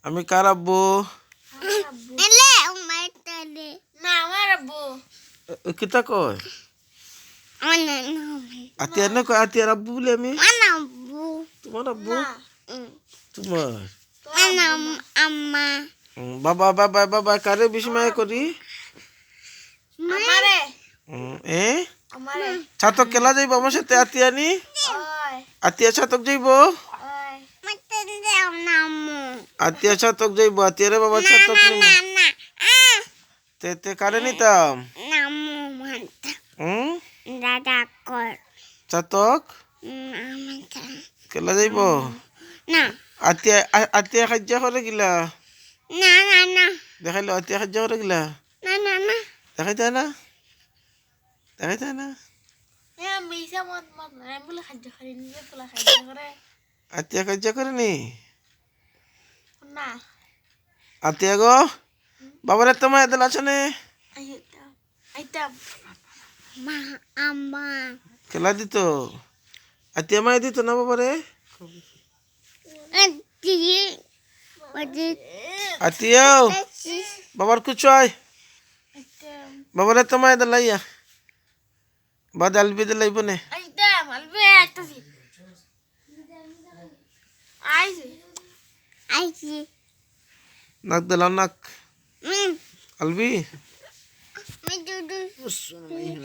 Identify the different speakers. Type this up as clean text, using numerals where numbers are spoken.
Speaker 1: আমি কার আব্বু? কিতা কয় আতিয়ার না কয় আতিয়ার আব্বু বলে আমি তোমার আব্বু তোমার বাবা বাবা বাবা কারে বিস্ময় করি এ ছাতক খেলা যাইব আমার সাথে আতিয়ানি আতিয়া ছাতক যাইব আতিয়া ছাতক যাইব আতিয়ারে বাবা ছাতক নিব তে কারে নিতাম ছাতক খেলা যাইব আতিয়া আতিয়া খাজ্যা করে গিলা দেখাইলো আতিয়া খাজ্যা করে গিলা দেখাইতা না দেখাইতা না আতিয়া খাজ্যা করে নি আতিয়া গো বাবারে তোমার এদল আছে নে খেলা দিত আতিয়া মাই দিত না বাবারে আতিয়াও বাবার কুচাই বাবারে তোমার এদল লাইয়া বাদ আলবি দে লাইব নে নাক দিলাম নাক আলবি